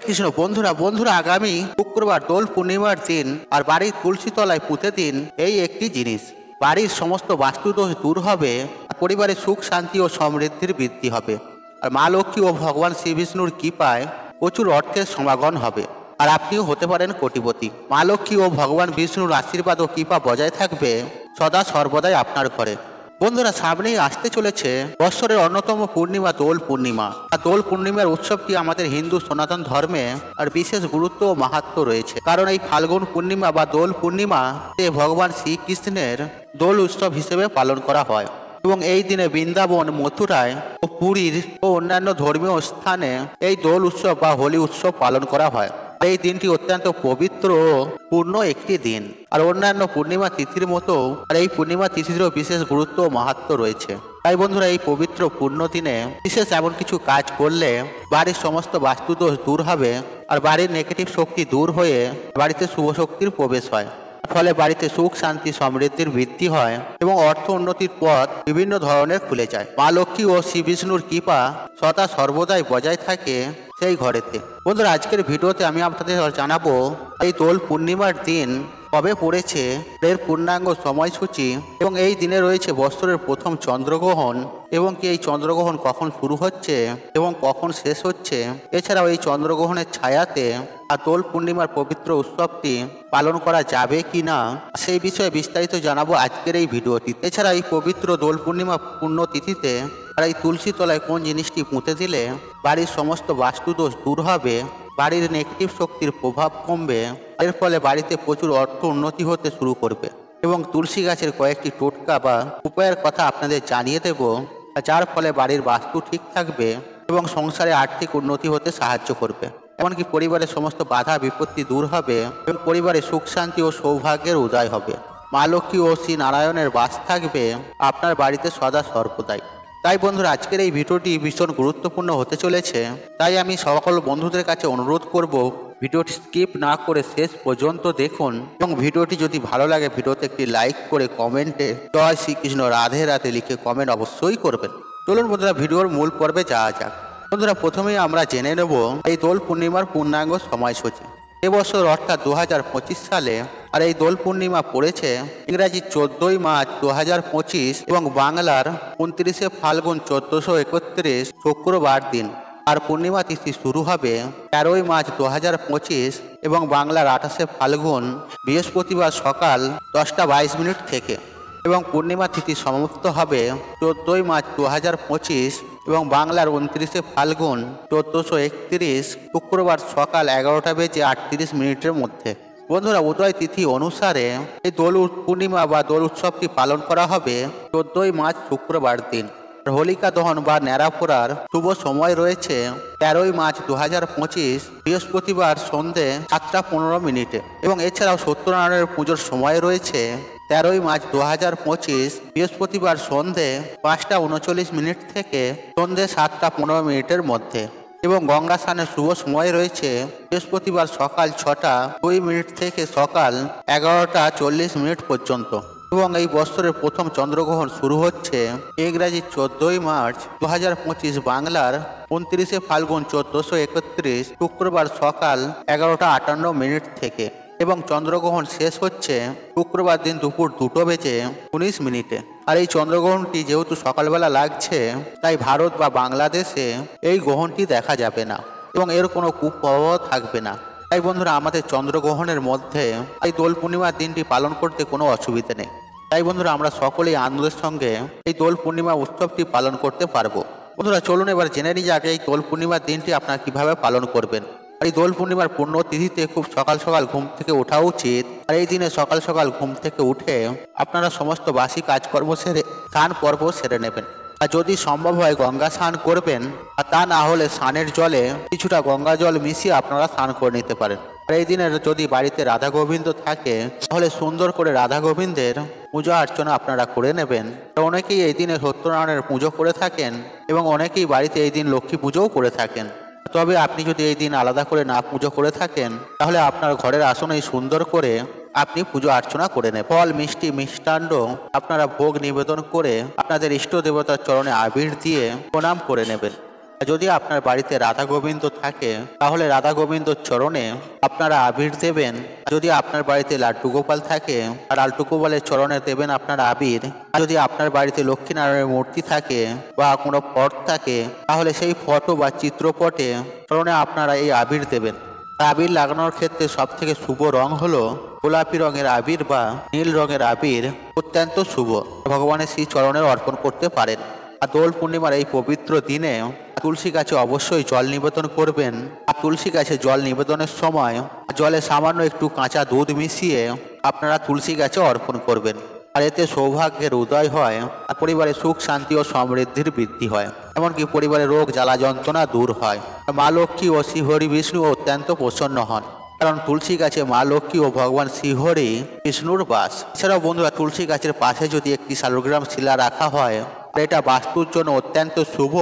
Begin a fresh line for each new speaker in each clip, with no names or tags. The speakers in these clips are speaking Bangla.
কৃষ্ণ বন্ধুরা বন্ধুরা আগামী শুক্রবার দোল পূর্ণিমার দিন আর বাড়ির তুলসী তলায় পুঁতে দিন এই একটি জিনিস। বাড়ির সমস্ত বাস্তুদোষ দূর হবে, পরিবারে সুখ শান্তি ও সমৃদ্ধির বৃদ্ধি হবে, আর মা লক্ষ্মী ও ভগবান শ্রী বিষ্ণুর কৃপায় প্রচুর অর্থের সমাগম হবে, আর আপনিও হতে পারেন কোটিপতি। মা লক্ষ্মী ও ভগবান বিষ্ণুর আশীর্বাদ ও কৃপা বজায় থাকবে সদা সর্বদাই আপনার ঘরে। বন্ধুরা সামনেই আসতে চলেছে বৎসরের অন্যতম পূর্ণিমা দোল পূর্ণিমা। আর দোল পূর্ণিমার উৎসবটি আমাদের হিন্দু সনাতন ধর্মে আর বিশেষ গুরুত্ব ও মাহাত্ম্য রয়েছে, কারণ এই ফাল্গুন পূর্ণিমা বা দোল পূর্ণিমা ভগবান শ্রীকৃষ্ণের দোল উৎসব হিসেবে পালন করা হয় এবং এই দিনে বৃন্দাবন, মথুরায় ও পুরীর ও অন্যান্য ধর্মীয় স্থানে এই দোল উৎসব বা হোলি উৎসব পালন করা হয়। এই দিনটি অত্যন্ত পবিত্র ও পূর্ণ একটি দিন, আর অন্যান্য পূর্ণিমা তিথির মতো আর এই পূর্ণিমা তিথিরও বিশেষ গুরুত্ব ও মাহাত্ম্য রয়েছে। তাই বন্ধুরা এই পবিত্র পূর্ণ দিনে বিশেষ এমন কিছু কাজ করলে বাড়ির সমস্ত বাস্তুদোষ দূর হবে, আর বাড়ির নেগেটিভ শক্তি দূর হয়ে বাড়িতে শুভ শক্তির প্রবেশ হয়, ফলে বাড়িতে সুখ শান্তি সমৃদ্ধির বৃদ্ধি হয় এবং অর্থ উন্নতির পথ বিভিন্ন ধরনের খুলে যায়। মা লক্ষ্মী ও শ্রী বিষ্ণুর কৃপা সদা সর্বদাই বজায় থাকে সেই ঘরেতে। বন্ধুরা আজকের ভিডিওতে আমি আপনাদের জানাবো এই দোল পূর্ণিমার দিন কবে পড়েছে, এর পূর্ণাঙ্গ সময়সূচি, এবং এই দিনে রয়েছে বৎসরের প্রথম চন্দ্রগ্রহণ এবং কি এই চন্দ্রগ্রহণ কখন শুরু হচ্ছে এবং কখন শেষ হচ্ছে। এছাড়াও এই চন্দ্রগ্রহণের ছায়াতে আর দোল পূর্ণিমার পবিত্র উৎসবটি পালন করা যাবে কি না সেই বিষয়ে বিস্তারিত জানাবো আজকের এই ভিডিওটি। এছাড়া এই পবিত্র দোল পূর্ণিমা পুণ্যতিথিতে আর এই তুলসী তলায় কোন জিনিসটি পুঁতে দিলে বাড়ির সমস্ত বাস্তুদোষ দূর হবে, বাড়ির নেগেটিভ শক্তির প্রভাব কমবে, এর ফলে বাড়িতে প্রচুর অর্থ উন্নতি হতে শুরু করবে, এবং তুলসী গাছের কয়েকটি টোটকা বা উপায়ের কথা আপনাদের জানিয়ে দেব, যার ফলে বাড়ির বাস্তু ঠিক থাকবে এবং সংসারে আর্থিক উন্নতি হতে সাহায্য করবে, এমনকি পরিবারের সমস্ত বাধা বিপত্তি দূর হবে এবং পরিবারে সুখ শান্তি ও সৌভাগ্যের উদয় হবে। মা লক্ষ্মী ও শ্রী নারায়ণের বাস থাকবে আপনার বাড়িতে সদা সর্বদাই। তাই বন্ধুরা আজকের এই ভিডিওটি ভীষণ গুরুত্বপূর্ণ হতে চলেছে, তাই আমি সকল বন্ধুদের কাছে অনুরোধ করব ভিডিওটি স্কিপ না করে শেষ পর্যন্ত দেখুন, এবং ভিডিওটি যদি ভালো লাগে ভিডিওতে একটি লাইক করে কমেন্টে জয় শ্রীকৃষ্ণ রাধে রাধে লিখে কমেন্ট অবশ্যই করবেন। চলুন বন্ধুরা ভিডিওর মূল পর্বে যাওয়া যাক। বন্ধুরা প্রথমেই আমরা জেনে নেব এই দোল পূর্ণিমার পূর্ণাঙ্গ সময়সূচি। এবছর অর্থাৎ 2025 সালে আর এই দোল পূর্ণিমা পড়েছে ইংরাজি 14ই মার্চ 2025 এবং বাংলার 29শে ফাল্গুন 1431 শুক্রবার দিন। আর পূর্ণিমা তিথি শুরু হবে 13ই মার্চ 2025 এবং বাংলার 28শে ফাল্গুন বৃহস্পতিবার সকাল 10:22 থেকে, এবং পূর্ণিমা তিথি সমাপ্ত হবে 14ই মার্চ 2025 এবং বাংলার 29শে ফাল্গুন 1431 শুক্রবার সকাল 11:38 মধ্যে। বন্ধুরা উদয় তিথি অনুসারে এই দোল পূর্ণিমা বা দোল উৎসবটি পালন করা হবে 14ই মার্চ শুক্রবার দিন। হোলিকা দহন বা ন্যাড়া ফোড়ার শুভ সময় রয়েছে 13ই মার্চ 2025 বৃহস্পতিবার সন্ধে 7:15 এবং এছাড়াও সত্যনারায়ণের পুজোর সময় রয়েছে 13ই মার্চ 2025 বৃহস্পতিবার সন্ধে 5:39 থেকে সন্ধে 7:15 মধ্যে, এবং গঙ্গা স্নানের শুভ সময় রয়েছে বৃহস্পতিবার সকাল 6:02 থেকে সকাল 11:40 পর্যন্ত, এবং এই বৎসরের প্রথম চন্দ্রগ্রহণ শুরু হচ্ছে ইংরাজি 14ই মার্চ 2025 বাংলার 29শে ফাল্গুন 1431 শুক্রবার সকাল 11:58 থেকে, এবং চন্দ্রগ্রহণ শেষ হচ্ছে শুক্রবার দিন দুপুর 2:19। আর এই চন্দ্রগ্রহণটি যেহেতু সকালবেলা লাগছে তাই ভারত বা বাংলাদেশে এই গ্রহণটি দেখা যাবে না এবং এর কোনো কুপ্রভাব থাকবে না। তাই বন্ধুরা আমাদের চন্দ্রগ্রহণের মধ্যে এই দোল পূর্ণিমার দিনটি পালন করতে কোনো অসুবিধা নেই। তাই বন্ধুরা আমরা সকলেই আনন্দের সঙ্গে এই দোল পূর্ণিমা উৎসবটি পালন করতে পারবো। বন্ধুরা চলুন এবার জেনে নিই যাক এই দোল পূর্ণিমার দিনটি আপনারা কিভাবে পালন করবেন। আর এই দোল পূর্ণিমার পূর্ণ তিথিতে খুব সকাল সকাল ঘুম থেকে ওঠা উচিত, আর এই দিনে সকাল সকাল ঘুম থেকে উঠে আপনারা সমস্ত বাসি কাজকর্ম সেরে স্নান পর্ব সেরে নেবেন, আর যদি সম্ভব হয় গঙ্গা স্নান করবেন, আর তা না হলে স্নানের জলে কিছুটা গঙ্গা জল মিশিয়ে আপনারা স্নান করে নিতে পারেন। আর এই দিনের যদি বাড়িতে রাধা গোবিন্দ থাকে তাহলে সুন্দর করে রাধা গোবিন্দের পূজা অর্চনা আপনারা করে নেবেন। অনেকেই এই দিনে সত্যনারায়ণের পুজো করে থাকেন এবং অনেকেই বাড়িতে এই দিন লক্ষ্মী পুজোও করে থাকেন। তবে আপনি যদি এই দিন আলাদা করে না পুজো করে থাকেন তাহলে আপনার ঘরের আসনেই সুন্দর করে আপনি পুজো অর্চনা করে নেন। ফল মিষ্টি মিষ্টান্ন আপনারা ভোগ নিবেদন করে আপনাদের ইষ্ট দেবতার চরণে আবির দিয়ে প্রণাম করে নেবেন। যদি আপনার বাড়িতে রাধা গোবিন্দ থাকে তাহলে রাধা গোবিন্দর চরণে আপনারা আবির দেবেন। যদি আপনার বাড়িতে লাড্ডু গোপাল থাকে আর লাড্ডু গোপালের চরণে দেবেন আপনারা আবির। আর যদি আপনার বাড়িতে লক্ষ্মীনারায়ণের মূর্তি থাকে বা কোনো পট থাকে তাহলে সেই ফটো বা চিত্রপটে চরণে আপনারা এই আবির দেবেন। আবির লাগানোর ক্ষেত্রে সব থেকে শুভ রং হলো গোলাপি রঙের আবির বা নীল রঙের আবির, অত্যন্ত শুভ। ভগবানের শ্রী চরণে অর্পণ করতে পারেন। আর দোল পূর্ণিমার এই পবিত্র দিনে তুলসী গাছে অবশ্যই জল নিবেদন করবেন। আর তুলসী গাছে জল নিবেদনের সময় জলে সামান্য একটু কাঁচা দুধ মিশিয়ে আপনারা তুলসী গাছে অর্পণ করবেন। আর এতে সৌভাগ্যের উদয় হয় আর পরিবারে সুখ শান্তি ও সমৃদ্ধির বৃদ্ধি হয়, এমনকি পরিবারের রোগ জ্বালা যন্ত্রণা দূর হয়। মা লক্ষ্মী ও শ্রীহরি বিষ্ণু অত্যন্ত প্রসন্ন হন, কারণ তুলসী গাছে মা লক্ষ্মী ও ভগবান শ্রীহরি বিষ্ণুর বাস। এছাড়াও বন্ধুরা, তুলসী গাছের পাশে যদি একটি শালগ্রাম শিলা রাখা হয় এটা বাস্তুর জন্য অত্যন্ত শুভ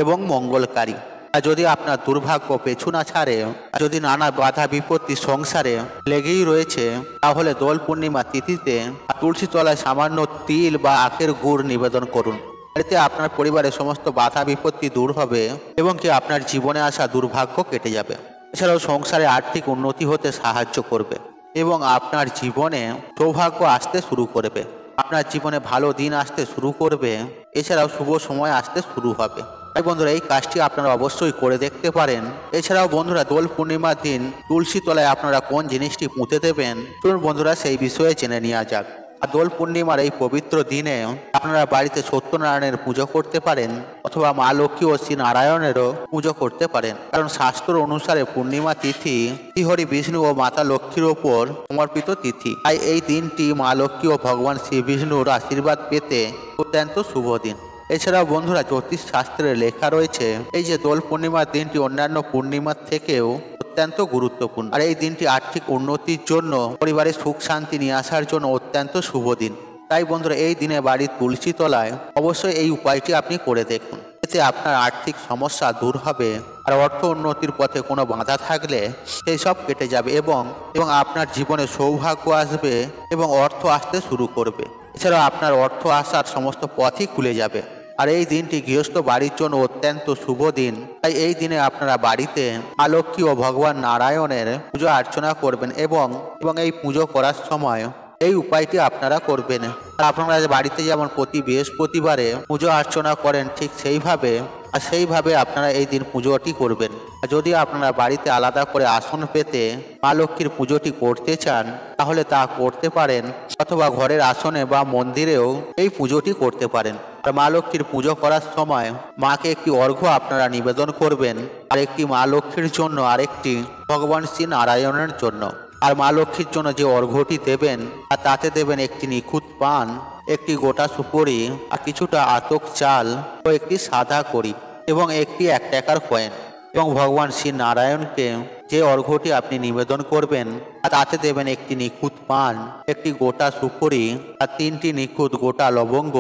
এবং মঙ্গলকারী। আর যদি আপনার দুর্ভাগ্য পেছু না ছাড়ে, যদি নানা বাধা বিপত্তি সংসারে লেগেই রয়েছে, তাহলে দোল পূর্ণিমা তিথিতে তুলসী তলায় সামান্য তিল বা আখের গুড় নিবেদন করুন। এতে আপনার পরিবারের সমস্ত বাধা বিপত্তি দূর হবে এবং কি আপনার জীবনে আসা দুর্ভাগ্য কেটে যাবে। এছাড়াও সংসারে আর্থিক উন্নতি হতে সাহায্য করবে এবং আপনার জীবনে সৌভাগ্য আসতে শুরু করবে। আপনার জীবনে ভালো দিন আসতে শুরু করবে। এছাড়াও শুভ সময় আসতে শুরু হবে। তাই বন্ধুরা, এই কাজটি আপনারা অবশ্যই করে দেখতে পারেন। এছাড়াও বন্ধুরা, দোল পূর্ণিমার দিন তুলসী তলায় আপনারা কোন জিনিসটি পুঁতে দেবেন চলুন বন্ধুরা সেই বিষয়ে জেনে নেওয়া যাক। আর দোল পূর্ণিমার এই পবিত্র দিনে আপনারা বাড়িতে সত্যনারায়ণের পুজো করতে পারেন অথবা মা লক্ষ্মী ও শ্রী নারায়ণেরও পুজো করতে পারেন, কারণ শাস্ত্র অনুসারে পূর্ণিমা তিথি শ্রীহরি বিষ্ণু ও মাতা লক্ষ্মীর ওপর সমর্পিত তিথি। তাই এই দিনটি মা লক্ষ্মী ও ভগবান শ্রী বিষ্ণুর আশীর্বাদ পেতে অত্যন্ত শুভ দিন। এছাড়াও বন্ধুরা, জ্যোতিষ শাস্ত্রে লেখা রয়েছে এই যে দোল পূর্ণিমার দিনটি অন্যান্য পূর্ণিমার থেকেও অত্যন্ত গুরুত্বপূর্ণ। আর এই দিনটি আর্থিক উন্নতির জন্য, পরিবারে সুখ শান্তি নিয়ে আসার জন্য অত্যন্ত শুভ দিন। তাই বন্ধুরা, এই দিনে বাড়ির তুলসী তলায় অবশ্যই এই উপায়টি আপনি করে দেখুন। এতে আপনার আর্থিক সমস্যা দূর হবে আর অর্থ উন্নতির পথে কোনো বাধা থাকলে সেই সব কেটে যাবে এবং আপনার জীবনে সৌভাগ্য আসবে এবং অর্থ আসতে শুরু করবে। এছাড়াও আপনার অর্থ আসার সমস্ত পথই খুলে যাবে। আর এই দিনটি গৃহস্থ বাড়ির জন্য অত্যন্ত শুভ দিন। তাই এই দিনে আপনারা বাড়িতে মা লক্ষ্মী ও ভগবান নারায়ণের পুজো অর্চনা করবেন এবং এই পুজো করার সময় এই উপায়টি আপনারা করবেন। আর আপনারা বাড়িতে যেমন প্রতি বৃহস্পতিবারে পুজো অর্চনা করেন ঠিক সেইভাবে আপনারা এই দিন পুজোটি করবেন। আর যদি আপনারা বাড়িতে আলাদা করে আসন পেতে মা লক্ষ্মীর পুজোটি করতে চান তাহলে তা করতে পারেন, অথবা ঘরের আসনে বা মন্দিরেও এই পুজোটি করতে পারেন। আর মা লক্ষ্মীর পুজো করার সময় মাকে একটি অর্ঘ্য আপনারা নিবেদন করবেন, আর একটি মা লক্ষ্মীর জন্য আরেকটি ভগবান শ্রী নারায়ণের জন্য। আর মা লক্ষ্মীর জন্য যে অর্ঘ্যটি দেবেন আর তাতে দেবেন একটি নিখুঁত পান, একটি গোটা সুপারি, আর কিছুটা আতক চাল ও একটি সাদা কড়ি এবং একটি 1 টাকার কয়েন। এবং ভগবান শ্রী নারায়ণকে যে অর্ঘ্যটি আপনি নিবেদন করবেন আর তাতে দেবেন একটি নিখুঁত পান, একটি গোটা সুপারি, আর 3টি নিখুঁত গোটা লবঙ্গ,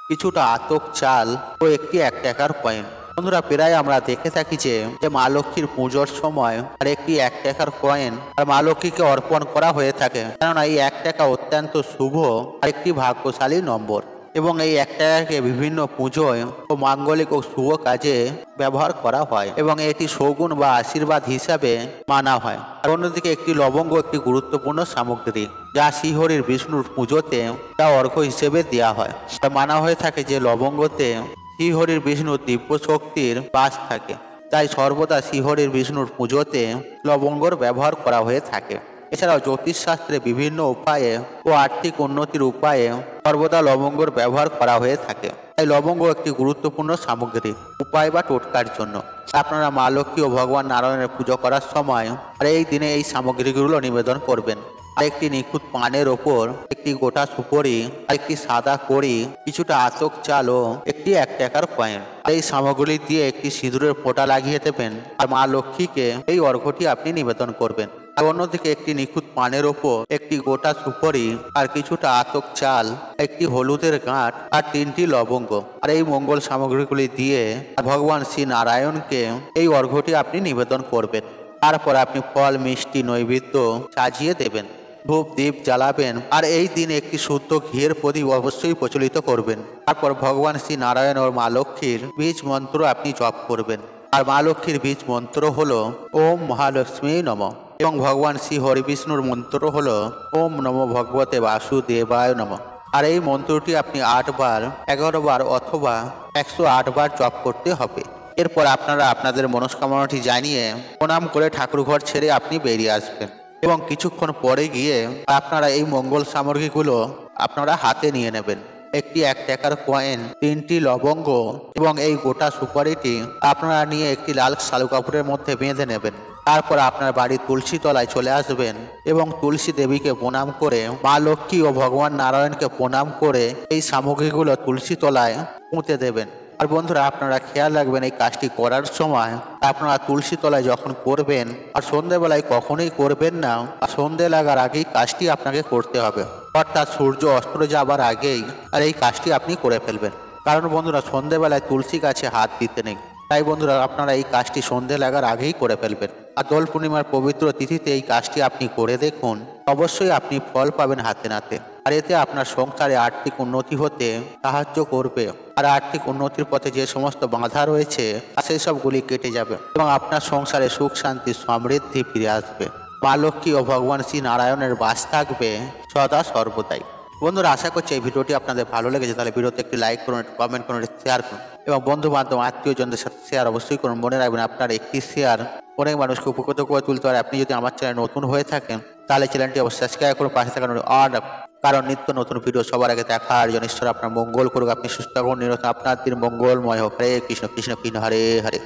কিছুটা আতক চাল ও একটি 1 টাকার কয়েন। বন্ধুরা, প্রায় আমরা দেখে থাকি যে মা লক্ষ্মীর পুজোর সময় আর একটি 1 টাকার কয়েন আর মা লক্ষ্মীকে অর্পণ করা হয়ে থাকে, কেননা এই 1 টাকা অত্যন্ত শুভ আর একটি ভাগ্যশালী নম্বর এবং এই 1 টাকাকে বিভিন্ন পুজোয় ও মাঙ্গলিক ও শুভ কাজে ব্যবহার করা হয় এবং এটি শৌগুন বা আশীর্বাদ হিসাবে মানা হয়। আর অন্যদিকে একটি লবঙ্গ একটি গুরুত্বপূর্ণ সামগ্রী, যা শ্রীহরির বিষ্ণুর পুজোতে তা অর্ঘ্য হিসেবে দেওয়া হয়। মানা হয়ে থাকে যে লবঙ্গতে শ্রীহরির বিষ্ণুর দিব্য শক্তির বাস থাকে, তাই সর্বদা শ্রীহরির বিষ্ণুর পুজোতে লবঙ্গর ব্যবহার করা হয়ে থাকে। এছাড়াও জ্যোতিষশাস্ত্রে বিভিন্ন উপায়ে ও আর্থিক উন্নতির উপায়ে সর্বদা লবঙ্গর ব্যবহার করা হয়ে থাকে। তাই লবঙ্গ একটি গুরুত্বপূর্ণ সামগ্রী উপায় বা টোটকার জন্য। আপনারা মা লক্ষ্মী ও ভগবান নারায়ণের পুজো করার সময় আর এই দিনে এই সামগ্রীগুলো নিবেদন করবেন। আর একটি নিখুঁত পানের ওপর একটি গোটা সুপারি, আর একটি সাদা কড়ি, কিছুটা আতক চাল ও একটি 1 টাকার কয়েন। এই সামগ্রী দিয়ে একটি সিঁদুরের ফোঁটা লাগিয়ে দেবেন আর মা লক্ষ্মীকে এই অর্ঘ্যটি আপনি নিবেদন করবেন। আর অন্যদিকে একটি নিখুঁত পানের ওপর একটি গোটা সুপারি, আর কিছুটা আতক চাল, একটি হলুদের গাঁট, আর 3টি লবঙ্গ, আর এই মঙ্গল সামগ্রীগুলি দিয়ে ভগবান শ্রী নারায়ণকে এই অর্ঘ্যটি আপনি নিবেদন করবেন। তারপর আপনি ফল মিষ্টি নৈবেদ্য সাজিয়ে দেবেন, ধূপ দীপ জ্বালাবেন, আর এই দিনে একটি শুদ্ধ ঘিয়ের প্রদীপ অবশ্যই প্রচলিত করবেন। তারপর ভগবান শ্রী নারায়ণ ও মা লক্ষ্মীর বীজ মন্ত্র আপনি জপ করবেন। আর মা লক্ষ্মীর বীজ মন্ত্র হলো ওম মহালক্ষ্মী নমঃ এবং ভগবান শ্রী হরিবিষ্ণুর মন্ত্র হলো ওম নমো ভগবতে বাসুদেবায় নমঃ। আর এই মন্ত্রটি আপনি 8 বার, 11 বার অথবা 108 বার জপ করতে হবে। এরপর আপনারা আপনাদের মনস্কামনাটি জানিয়ে প্রণাম করে ঠাকুরঘর ছেড়ে আপনি বেরিয়ে আসবেন এবং কিছুক্ষণ পরে গিয়ে আপনারা এই মঙ্গল সামগ্রীগুলো আপনারা হাতে নিয়ে নেবেন। একটি 1 টাকার কয়েন, 3টি লবঙ্গ এবং এই গোটা সুপারিটি আপনারা নিয়ে একটি লাল শালু কাপড়ের মধ্যে বেঁধে নেবেন। তারপর আপনার বাড়ির তুলসী তলায় চলে আসবেন এবং তুলসী দেবীকে প্রণাম করে, মা লক্ষ্মী ও ভগবান নারায়ণকে প্রণাম করে এই সামগ্রীগুলো তুলসী তলায় পুঁতে দেবেন। আর বন্ধুরা, আপনারা খেয়াল রাখবেন এই কাজটি করার সময় আপনারা তুলসী তলায় যখন করবেন আর সন্ধ্যেবেলায় কখনোই করবেন না, আর সন্ধ্যে লাগার আগেই কাজটি আপনাকে করতে হবে, অর্থাৎ সূর্য অস্ত যাবার আগেই আর এই কাজটি আপনি করে ফেলবেন। কারণ বন্ধুরা, সন্ধ্যেবেলায় তুলসী গাছে হাত দিতে নেই। তাই বন্ধুরা, আপনারা এই কাজটি সন্ধ্যে লাগার আগেই করে ফেলবেন। আর দোল পূর্ণিমার পবিত্র তিথিতে এই কাজটি আপনি করে দেখুন, অবশ্যই আপনি ফল পাবেন হাতে নাতে। আর এতে আপনার সংসারে আর্থিক উন্নতি হতে সাহায্য করবে। আর আর্থিক উন্নতির পথে যে সমস্ত বাধা রয়েছে সেই সবগুলি কেটে যাবে এবং আপনার সংসারে সুখ শান্তি সমৃদ্ধি ফিরে আসবে। মা লক্ষ্মী ও ভগবান শ্রী নারায়ণের বাস থাকবে সদা সর্বদাই। বন্ধুরা, আশা করছি এই ভিডিওটি আপনাদের ভালো লেগেছে। তাহলে ভিডিওতে একটি লাইক করুন, একটি কমেন্ট করুন, একটি শেয়ার করুন এবং বন্ধু বান্ধব আত্মীয়জনদের সাথে শেয়ার অবশ্যই করুন। মনে রাখবেন, আপনার একটি শেয়ার অনেক মানুষকে উপকৃত করে তুলতে পারে। আপনি যদি আমার চ্যানেল নতুন হয়ে থাকেন তাহলে চ্যানেলটি অবশ্যই সাবস্ক্রাইব করুন, পাশে থাকুন আর কারণ নিত্য নতুন ভিডিও সবার আগে দেখার জন্য ঈশ্বর আপনার মঙ্গল করুক। আপনি সুস্থ থাকুন, নিরন্তর আপনার দিন মঙ্গলময় হোক। হরে কৃষ্ণ কৃষ্ণ কৃষ্ণ হরে হরে।